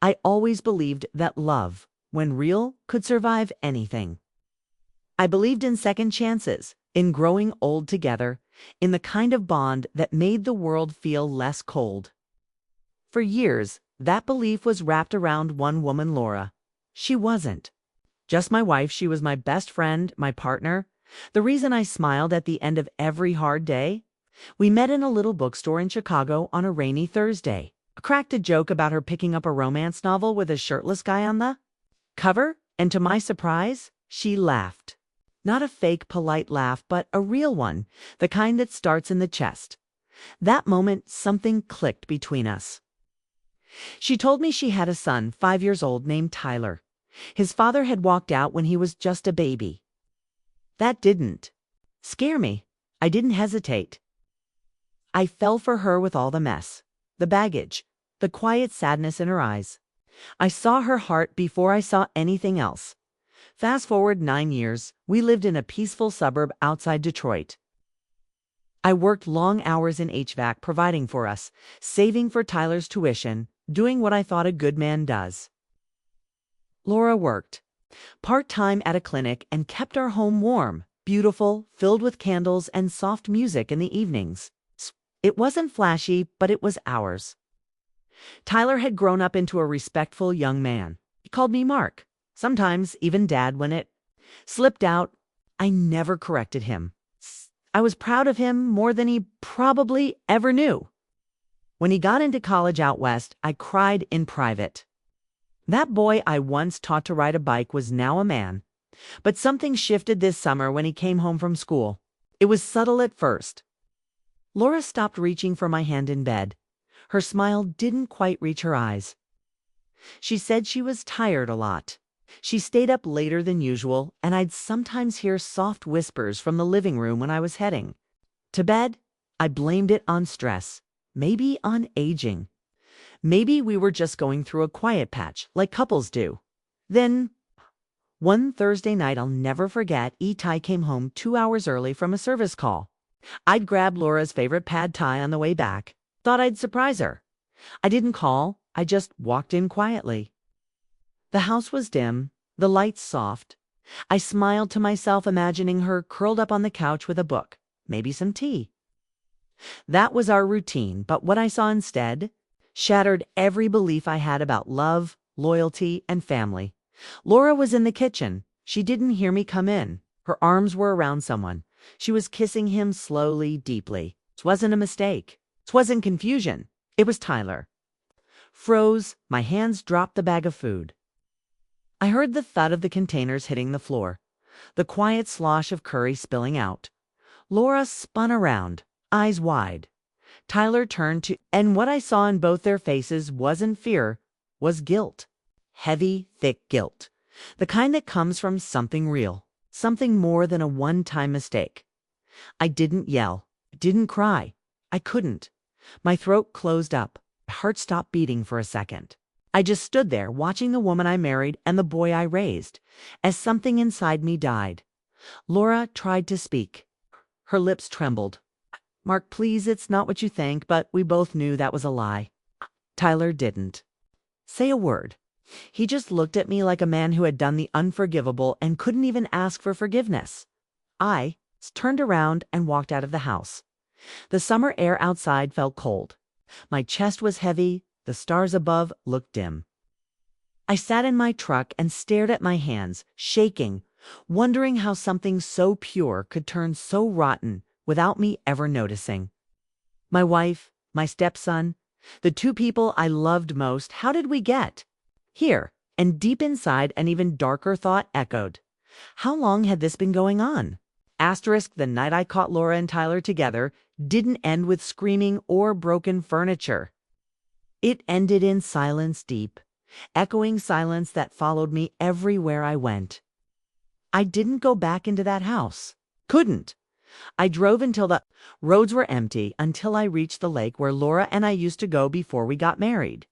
I always believed that love, when real, could survive anything. I believed in second chances, in growing old together, in the kind of bond that made the world feel less cold. For years, that belief was wrapped around one woman, Laura. She wasn't just my wife, she was my best friend, my partner, the reason I smiled at the end of every hard day. We met in a little bookstore in Chicago on a rainy Thursday. I cracked a joke about her picking up a romance novel with a shirtless guy on the cover, and to my surprise, she laughed. Not a fake, polite laugh, but a real one, the kind that starts in the chest. That moment, something clicked between us. She told me she had a son, 5 years old, named Tyler. His father had walked out when he was just a baby. That didn't scare me. I didn't hesitate. I fell for her with all the mess, the baggage, the quiet sadness in her eyes. I saw her heart before I saw anything else. Fast forward 9 years, we lived in a peaceful suburb outside Detroit. I worked long hours in HVAC providing for us, saving for Tyler's tuition, doing what I thought a good man does. Laura worked part-time at a clinic and kept our home warm, beautiful, filled with candles and soft music in the evenings. It wasn't flashy, but it was ours. Tyler had grown up into a respectful young man. He called me Mark, sometimes even Dad when it slipped out. I never corrected him. I was proud of him more than he probably ever knew. When he got into college out west, I cried in private. That boy I once taught to ride a bike was now a man. But something shifted this summer when he came home from school. It was subtle at first. Laura stopped reaching for my hand in bed. Her smile didn't quite reach her eyes. She said she was tired a lot. She stayed up later than usual, and I'd sometimes hear soft whispers from the living room when I was heading to bed. I blamed it on stress, maybe on aging. Maybe we were just going through a quiet patch, like couples do. Then, one Thursday night I'll never forget, Ty came home 2 hours early from a service call. I'd grabbed Laura's favorite pad thai on the way back. Thought I'd surprise her. I didn't call, I just walked in quietly. The house was dim, the lights soft. I smiled to myself, imagining her curled up on the couch with a book, maybe some tea. That was our routine, but what I saw instead shattered every belief I had about love, loyalty, and family. Laura was in the kitchen. She didn't hear me come in. Her arms were around someone. She was kissing him slowly, deeply. It wasn't a mistake. It wasn't confusion. It was Tyler. Froze, my hands dropped the bag of food. I heard the thud of the containers hitting the floor, the quiet slosh of curry spilling out. Laura spun around, eyes wide. Tyler turned to, and what I saw in both their faces wasn't fear, was guilt. Heavy, thick guilt. The kind that comes from something real, something more than a one-time mistake. I didn't yell, didn't cry. I couldn't. My throat closed up. My heart stopped beating for a second. I just stood there watching the woman I married and the boy I raised, as something inside me died. Laura tried to speak. Her lips trembled. Mark, please, it's not what you think, but we both knew that was a lie. Tyler didn't say a word. He just looked at me like a man who had done the unforgivable and couldn't even ask for forgiveness. I turned around and walked out of the house. The summer air outside felt cold. My chest was heavy. The stars above looked dim. I sat in my truck and stared at my hands, shaking, wondering how something so pure could turn so rotten without me ever noticing. My wife, my stepson, the two people I loved most, how did we get here? And deep inside, an even darker thought echoed. How long had this been going on? Asterisk, the night I caught Laura and Tyler together didn't end with screaming or broken furniture. It ended in silence deep, echoing silence that followed me everywhere I went. I didn't go back into that house. Couldn't. I drove until the roads were empty, until I reached the lake where Laura and I used to go before we got married.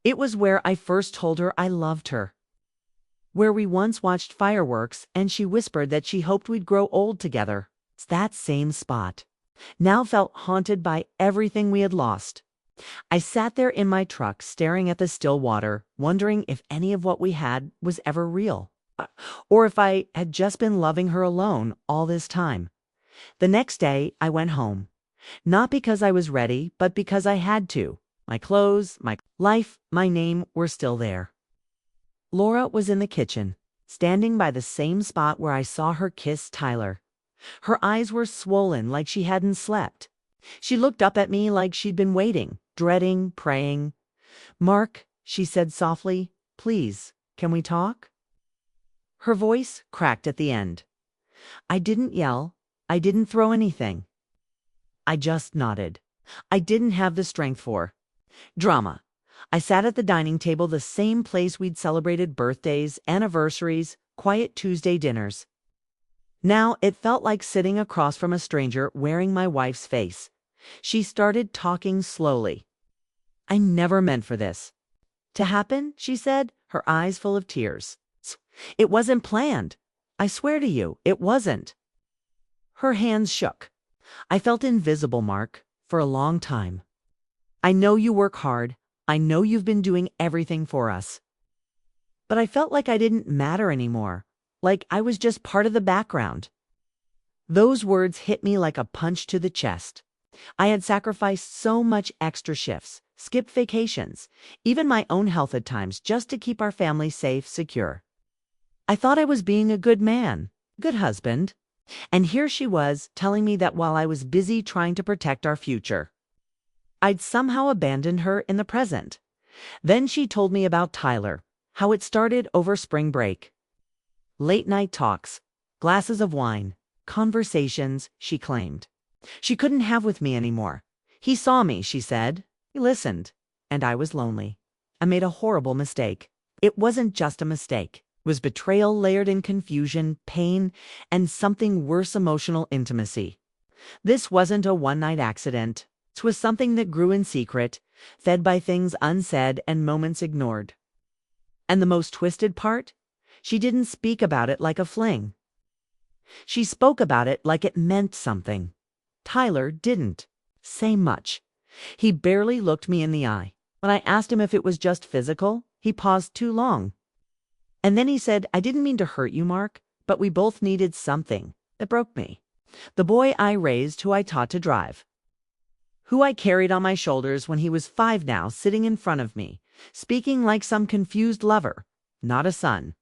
It was where I first told her I loved her. Where we once watched fireworks and she whispered that she hoped we'd grow old together. That same spot now felt haunted by everything we had lost. I sat there in my truck staring at the still water, wondering if any of what we had was ever real, or if I had just been loving her alone all this time. The next day, I went home. Not because I was ready, but because I had to. My clothes, my life, my name were still there. Laura was in the kitchen, standing by the same spot where I saw her kiss Tyler. Her eyes were swollen like she hadn't slept. She looked up at me like she'd been waiting, dreading, praying. "Mark," she said softly, "please, can we talk?" Her voice cracked at the end. I didn't yell. I didn't throw anything. I just nodded. I didn't have the strength for drama. I sat at the dining table, the same place we'd celebrated birthdays, anniversaries, quiet Tuesday dinners. Now it felt like sitting across from a stranger wearing my wife's face. She started talking slowly. "I never meant for this to happen," she said, her eyes full of tears. "It wasn't planned. I swear to you, it wasn't." Her hands shook. I felt invisible, Mark, for a long time. "I know you work hard. I know you've been doing everything for us." But I felt like I didn't matter anymore, like I was just part of the background. Those words hit me like a punch to the chest. I had sacrificed so much extra shifts, skipped vacations, even my own health at times just to keep our family safe, secure. I thought I was being a good man, good husband. And here she was telling me that while I was busy trying to protect our future, I'd somehow abandoned her in the present. Then she told me about Tyler, how it started over spring break. Late night talks, glasses of wine, conversations, she claimed. She couldn't have with me anymore. He saw me, she said. He listened. And I was lonely. I made a horrible mistake. It wasn't just a mistake. It was betrayal layered in confusion, pain, and something worse, emotional intimacy. This wasn't a one-night accident. It was something that grew in secret, fed by things unsaid and moments ignored. And the most twisted part? She didn't speak about it like a fling. She spoke about it like it meant something. Tyler didn't say much. He barely looked me in the eye. When I asked him if it was just physical, he paused too long. And then he said, "I didn't mean to hurt you, Mark, but we both needed something that broke me. The boy I raised, who I taught to drive, who I carried on my shoulders when he was 5 now, sitting in front of me, speaking like some confused lover, not a son."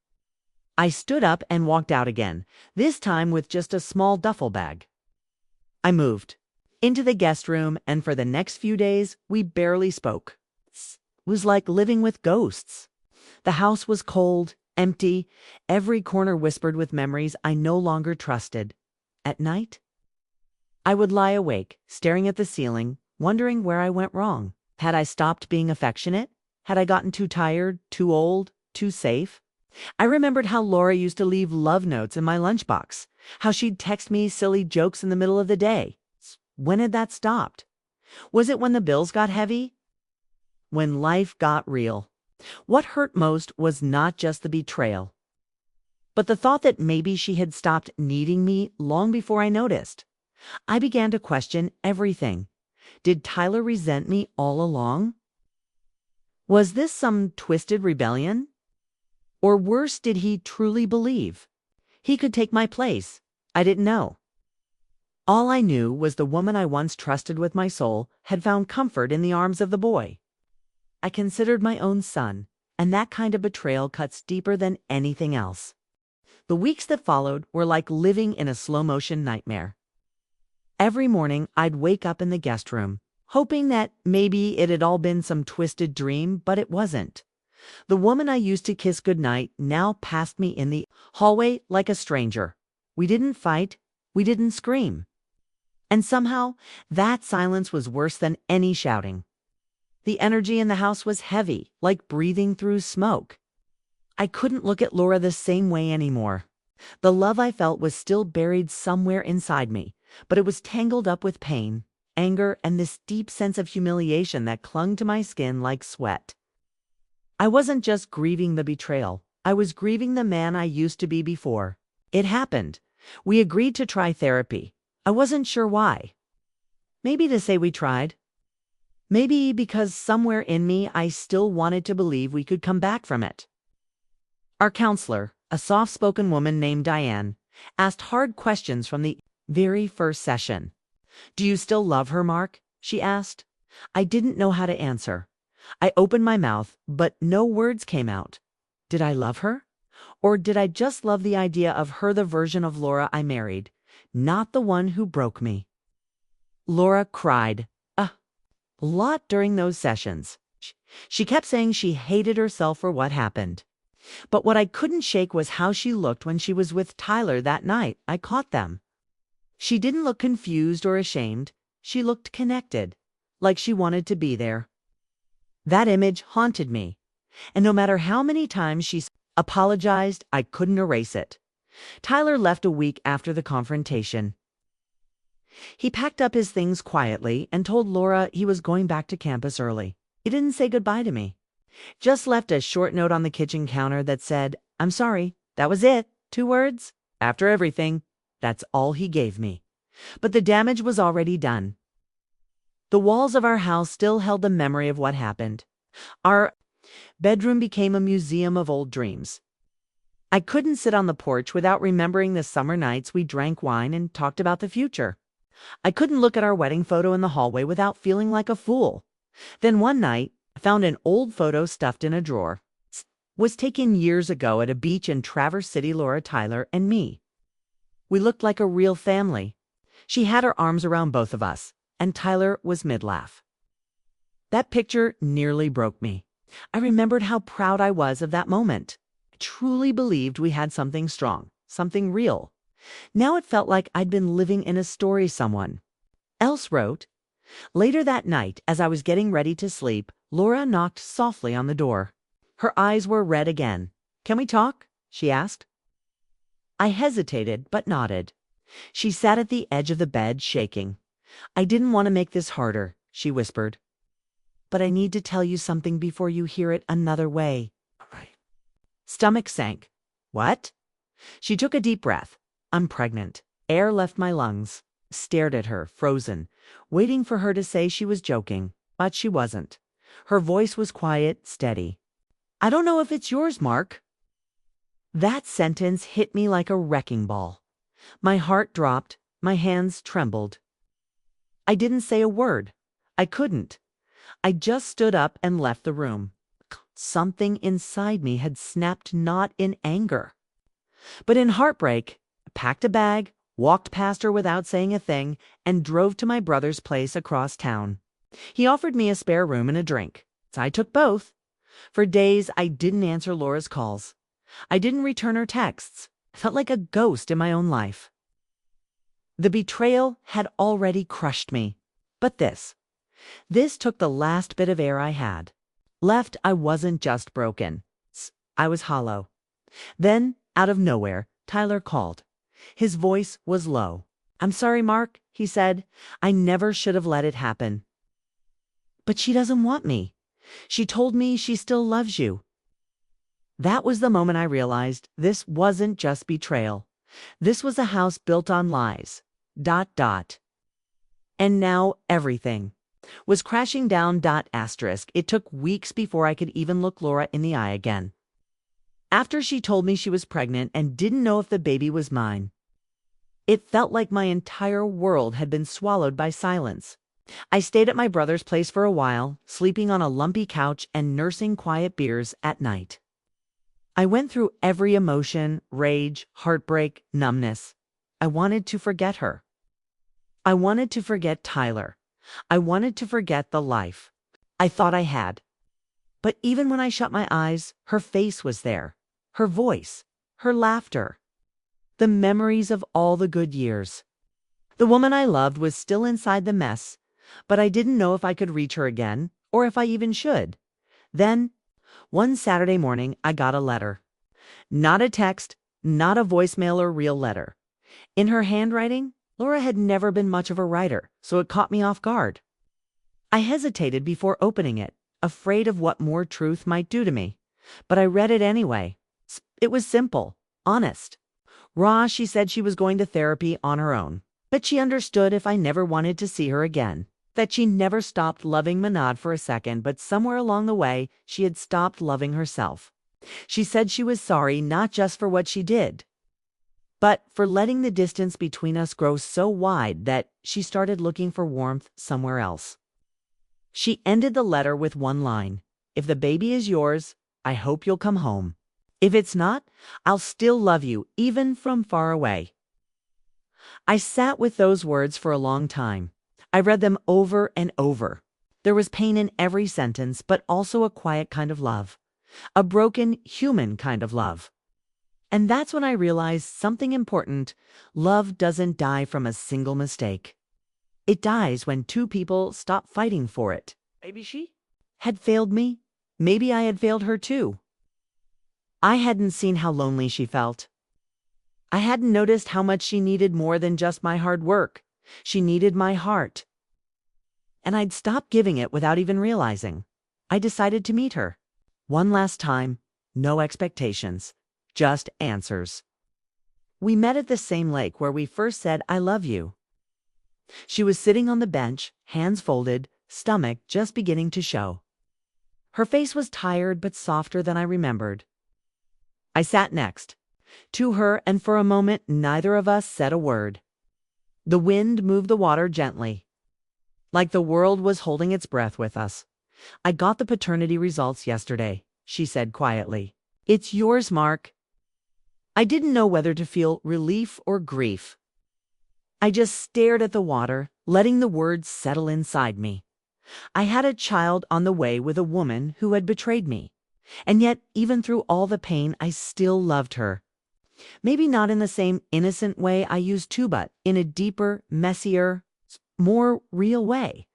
I stood up and walked out again, this time with just a small duffel bag. I moved into the guest room, and for the next few days, we barely spoke. It was like living with ghosts. The house was cold, empty, every corner whispered with memories I no longer trusted. At night, I would lie awake, staring at the ceiling, wondering where I went wrong. Had I stopped being affectionate? Had I gotten too tired, too old, too safe? I remembered how Laura used to leave love notes in my lunchbox, how she'd text me silly jokes in the middle of the day. When had that stopped? Was it when the bills got heavy? When life got real? What hurt most was not just the betrayal, but the thought that maybe she had stopped needing me long before I noticed. I began to question everything. Did Tyler resent me all along? Was this some twisted rebellion? Or worse, did he truly believe he could take my place? I didn't know. All I knew was the woman I once trusted with my soul had found comfort in the arms of the boy I considered my own son, and that kind of betrayal cuts deeper than anything else. The weeks that followed were like living in a slow-motion nightmare. Every morning, I'd wake up in the guest room, hoping that maybe it had all been some twisted dream, but it wasn't. The woman I used to kiss goodnight now passed me in the hallway like a stranger. We didn't fight. We didn't scream. And somehow, that silence was worse than any shouting. The energy in the house was heavy, like breathing through smoke. I couldn't look at Laura the same way anymore. The love I felt was still buried somewhere inside me, but it was tangled up with pain, anger, and this deep sense of humiliation that clung to my skin like sweat. I wasn't just grieving the betrayal. I was grieving the man I used to be before. It happened. We agreed to try therapy. I wasn't sure why. Maybe to say we tried. Maybe because somewhere in me I still wanted to believe we could come back from it. Our counselor, a soft-spoken woman named Diane, asked hard questions from the very first session. "Do you still love her, Mark?" she asked. I didn't know how to answer. I opened my mouth, but no words came out. Did I love her? Or did I just love the idea of her, the version of Laura I married, not the one who broke me? Laura cried a lot during those sessions. She kept saying she hated herself for what happened. But what I couldn't shake was how she looked when she was with Tyler that night I caught them. She didn't look confused or ashamed. She looked connected, like she wanted to be there. That image haunted me, and no matter how many times she apologized, I couldn't erase it. Tyler left a week after the confrontation. He packed up his things quietly and told Laura he was going back to campus early. He didn't say goodbye to me. Just left a short note on the kitchen counter that said, "I'm sorry, that was it. 2 words. After everything." That's all he gave me. But the damage was already done. The walls of our house still held the memory of what happened. Our bedroom became a museum of old dreams. I couldn't sit on the porch without remembering the summer nights we drank wine and talked about the future. I couldn't look at our wedding photo in the hallway without feeling like a fool. Then one night, I found an old photo stuffed in a drawer. It was taken years ago at a beach in Traverse City, Laura, Tyler, and me. We looked like a real family. She had her arms around both of us, and Tyler was mid-laugh. That picture nearly broke me. I remembered how proud I was of that moment. I truly believed we had something strong, something real. Now it felt like I'd been living in a story someone else wrote. Later that night, as I was getting ready to sleep, Laura knocked softly on the door. Her eyes were red again. "Can we talk?" she asked. I hesitated, but nodded. She sat at the edge of the bed, shaking. "I didn't want to make this harder," she whispered. "But I need to tell you something before you hear it another way." All right. Stomach sank. "What?" She took a deep breath. "I'm pregnant." Air left my lungs. Stared at her, frozen, waiting for her to say she was joking, but she wasn't. Her voice was quiet, steady. "I don't know if it's yours, Mark." That sentence hit me like a wrecking ball. My heart dropped, my hands trembled. I didn't say a word. I couldn't. I just stood up and left the room. Something inside me had snapped, not in anger, but in heartbreak. I packed a bag, walked past her without saying a thing, and drove to my brother's place across town. He offered me a spare room and a drink, so I took both. For days, I didn't answer Laura's calls. I didn't return her texts. I felt like a ghost in my own life. The betrayal had already crushed me. But this took the last bit of air I had. Left, I wasn't just broken. I was hollow. Then, out of nowhere, Tyler called. His voice was low. "I'm sorry, Mark," he said. "I never should have let it happen." "But she doesn't want me. She told me she still loves you." That was the moment I realized this wasn't just betrayal. This was a house built on lies. ... And now everything was crashing down. It took weeks before I could even look Laura in the eye again. After she told me she was pregnant and didn't know if the baby was mine, it felt like my entire world had been swallowed by silence. I stayed at my brother's place for a while, sleeping on a lumpy couch and nursing quiet beers at night. I went through every emotion: rage, heartbreak, numbness. I wanted to forget her. I wanted to forget Tyler. I wanted to forget the life I thought I had. But even when I shut my eyes, her face was there. Her voice, her laughter, the memories of all the good years. The woman I loved was still inside the mess, but I didn't know if I could reach her again, or if I even should. Then, one Saturday morning, I got a letter. Not a text, not a voicemail or real letter. In her handwriting, Laura had never been much of a writer, so it caught me off guard. I hesitated before opening it, afraid of what more truth might do to me. But I read it anyway. It was simple, honest. Raw. She said she was going to therapy on her own, but she understood if I never wanted to see her again. That she never stopped loving Manad for a second, but somewhere along the way, she had stopped loving herself. She said she was sorry not just for what she did, but for letting the distance between us grow so wide that she started looking for warmth somewhere else. She ended the letter with one line: "If the baby is yours, I hope you'll come home. If it's not, I'll still love you, even from far away." I sat with those words for a long time. I read them over and over. There was pain in every sentence, but also a quiet kind of love. A broken, human kind of love. And that's when I realized something important. Love doesn't die from a single mistake. It dies when two people stop fighting for it. Maybe she had failed me. Maybe I had failed her too. I hadn't seen how lonely she felt. I hadn't noticed how much she needed more than just my hard work. She needed my heart. And I'd stopped giving it without even realizing. I decided to meet her. One last time, no expectations, just answers. We met at the same lake where we first said, "I love you." She was sitting on the bench, hands folded, stomach just beginning to show. Her face was tired but softer than I remembered. I sat next to her, and for a moment neither of us said a word. The wind moved the water gently, like the world was holding its breath with us. "I got the paternity results yesterday," she said quietly. "It's yours, Mark." I didn't know whether to feel relief or grief. I just stared at the water, letting the words settle inside me. I had a child on the way with a woman who had betrayed me. And yet, even through all the pain, I still loved her. Maybe not in the same innocent way I used to, but in a deeper, messier, more real way.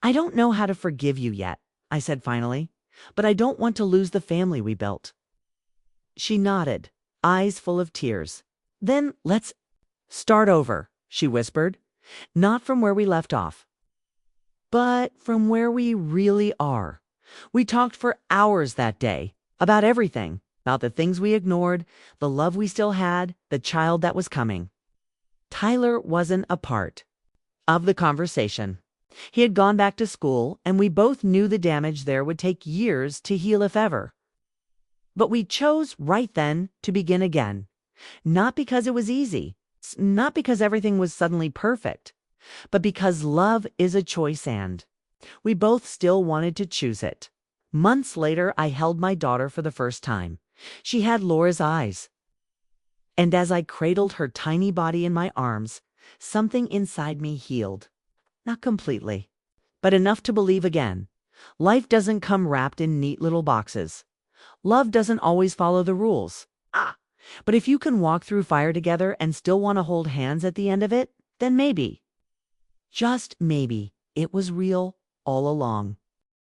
"I don't know how to forgive you yet," I said finally, "but I don't want to lose the family we built." She nodded, eyes full of tears. "Then let's start over," she whispered. "Not from where we left off, but from where we really are." We talked for hours that day about everything, about the things we ignored, the love we still had, the child that was coming. Tyler wasn't a part of the conversation. He had gone back to school, and we both knew the damage there would take years to heal, if ever. But we chose right then to begin again. Not because it was easy, not because everything was suddenly perfect, but because love is a choice, and we both still wanted to choose it. Months later, I held my daughter for the first time. She had Laura's eyes. And as I cradled her tiny body in my arms, something inside me healed. Not completely, but enough to believe again. Life doesn't come wrapped in neat little boxes. Love doesn't always follow the rules. But if you can walk through fire together and still want to hold hands at the end of it, then maybe, just maybe, it was real all along.